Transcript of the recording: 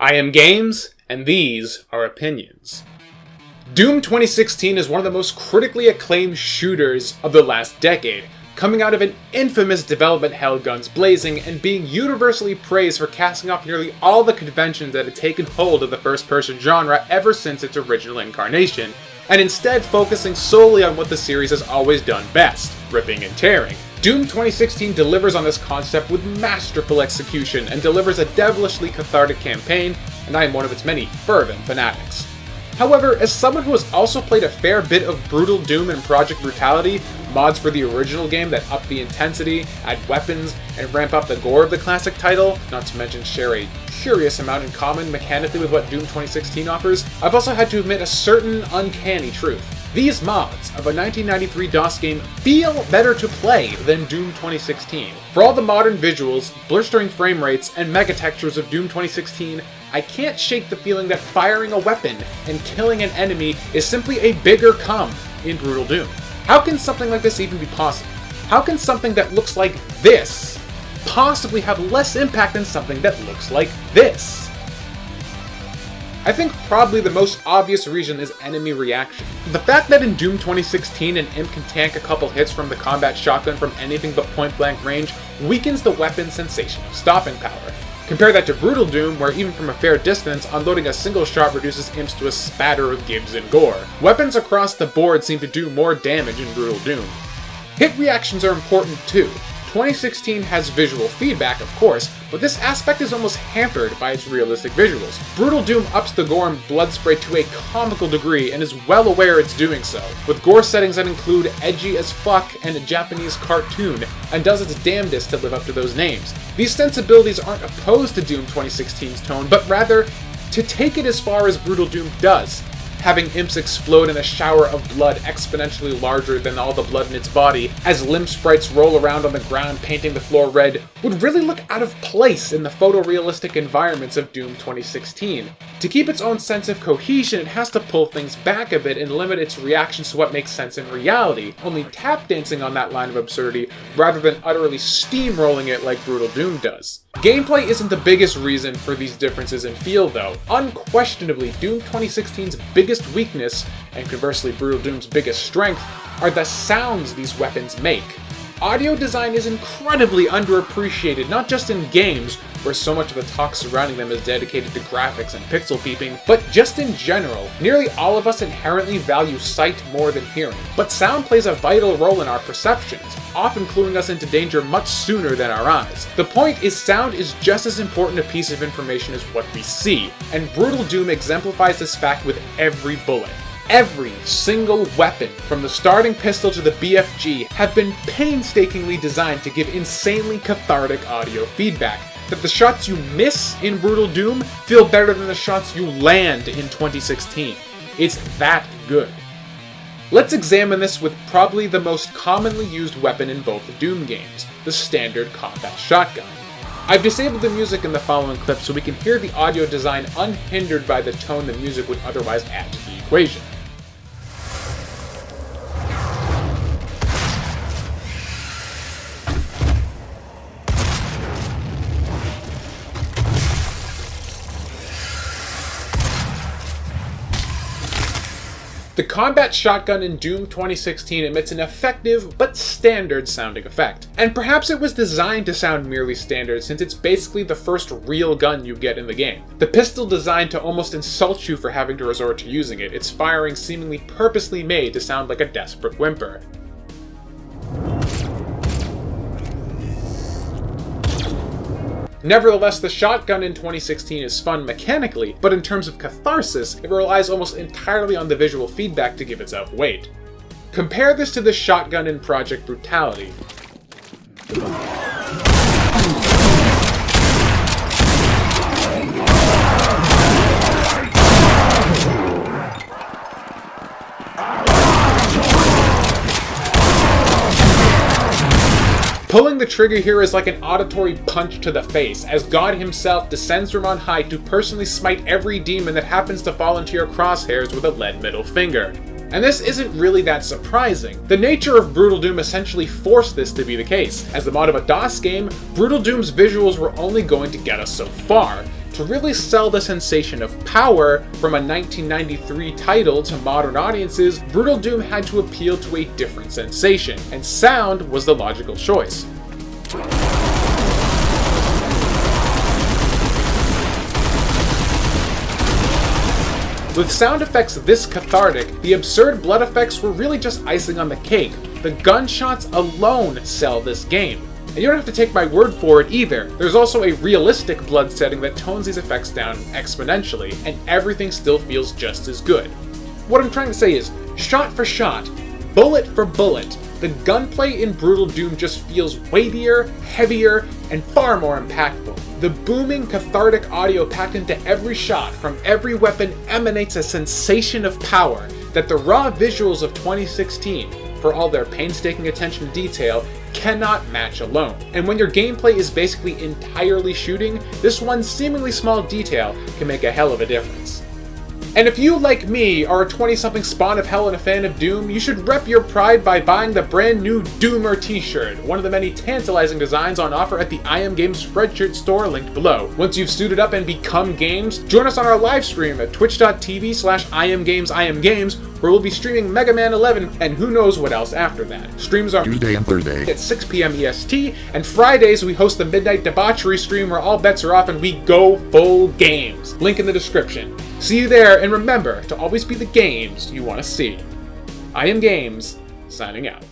I am Games, and these are opinions. Doom 2016 is one of the most critically acclaimed shooters of the last decade, coming out of an infamous development hell guns blazing and being universally praised for casting off nearly all the conventions that had taken hold of the first-person genre ever since its original incarnation, and instead focusing solely on what the series has always done best, ripping and tearing. Doom 2016 delivers on this concept with masterful execution and delivers a devilishly cathartic campaign, and I am one of its many fervent fanatics. However, as someone who has also played a fair bit of Brutal Doom and Project Brutality, mods for the original game that up the intensity, add weapons, and ramp up the gore of the classic title, not to mention share a curious amount in common mechanically with what Doom 2016 offers, I've also had to admit a certain uncanny truth. These mods of a 1993 DOS game feel better to play than Doom 2016. For all the modern visuals, blistering frame rates, and mega textures of Doom 2016, I can't shake the feeling that firing a weapon and killing an enemy is simply a bigger come in Brutal Doom. How can something like this even be possible? How can something that looks like this possibly have less impact than something that looks like this? I think probably the most obvious reason is enemy reaction. The fact that in Doom 2016 an imp can tank a couple hits from the combat shotgun from anything but point blank range weakens the weapon's sensation of stopping power. Compare that to Brutal Doom, where even from a fair distance, unloading a single shot reduces imps to a spatter of gibs and gore. Weapons across the board seem to do more damage in Brutal Doom. Hit reactions are important too. 2016 has visual feedback, of course, but this aspect is almost hampered by its realistic visuals. Brutal Doom ups the gore and blood spray to a comical degree and is well aware it's doing so, with gore settings that include edgy as fuck and a Japanese cartoon, and does its damnedest to live up to those names. These sensibilities aren't opposed to Doom 2016's tone, but rather to take it as far as Brutal Doom does. Having imps explode in a shower of blood exponentially larger than all the blood in its body, as limb sprites roll around on the ground painting the floor red, would really look out of place in the photorealistic environments of Doom 2016. To keep its own sense of cohesion, it has to pull things back a bit and limit its reactions to what makes sense in reality, only tap dancing on that line of absurdity rather than utterly steamrolling it like Brutal Doom does. Gameplay isn't the biggest reason for these differences in feel though. Unquestionably, Doom 2016's biggest weakness, and conversely Brutal Doom's biggest strength, are the sounds these weapons make. Audio design is incredibly underappreciated, not just in games, where so much of the talk surrounding them is dedicated to graphics and pixel peeping, but just in general. Nearly all of us inherently value sight more than hearing, but sound plays a vital role in our perceptions, often cluing us into danger much sooner than our eyes. The point is, sound is just as important a piece of information as what we see, and Brutal Doom exemplifies this fact with every bullet. Every single weapon, from the starting pistol to the BFG, have been painstakingly designed to give insanely cathartic audio feedback, that the shots you miss in Brutal Doom feel better than the shots you land in 2016. It's that good. Let's examine this with probably the most commonly used weapon in both Doom games, the standard combat shotgun. I've disabled the music in the following clip so we can hear the audio design unhindered by the tone the music would otherwise add to the equation. The combat shotgun in Doom 2016 emits an effective but standard sounding effect. And perhaps it was designed to sound merely standard since it's basically the first real gun you get in the game. The pistol designed to almost insult you for having to resort to using it, its firing seemingly purposely made to sound like a desperate whimper. Nevertheless, the shotgun in 2016 is fun mechanically, but in terms of catharsis, it relies almost entirely on the visual feedback to give itself weight. Compare this to the shotgun in Project Brutality. Pulling the trigger here is like an auditory punch to the face, as God himself descends from on high to personally smite every demon that happens to fall into your crosshairs with a lead middle finger. And this isn't really that surprising. The nature of Brutal Doom essentially forced this to be the case. As the mod of a DOS game, Brutal Doom's visuals were only going to get us so far. To really sell the sensation of power from a 1993 title to modern audiences, Brutal Doom had to appeal to a different sensation, and sound was the logical choice. With sound effects this cathartic, the absurd blood effects were really just icing on the cake. The gunshots alone sell this game. And you don't have to take my word for it either. There's also a realistic blood setting that tones these effects down exponentially, and everything still feels just as good. What I'm trying to say is, shot for shot, bullet for bullet, the gunplay in Brutal Doom just feels weightier, heavier, and far more impactful. The booming, cathartic audio packed into every shot from every weapon emanates a sensation of power that the raw visuals of 2016, for all their painstaking attention to detail, cannot match alone. And when your gameplay is basically entirely shooting, this one seemingly small detail can make a hell of a difference. And if you, like me, are a 20-something spawn of hell and a fan of Doom, you should rep your pride by buying the brand new Doomer t-shirt, one of the many tantalizing designs on offer at the I Am Games Spreadshirt store linked below. Once you've suited up and become games, join us on our live stream at twitch.tv/IamGamesIamGames, where we'll be streaming Mega Man 11 and who knows what else after that. Streams are Tuesday and Thursday at 6 p.m. EST, and Fridays we host the Midnight Debauchery stream where all bets are off and we go full games. Link in the description. See you there, and remember to always be the games you want to see. I Am Games, signing out.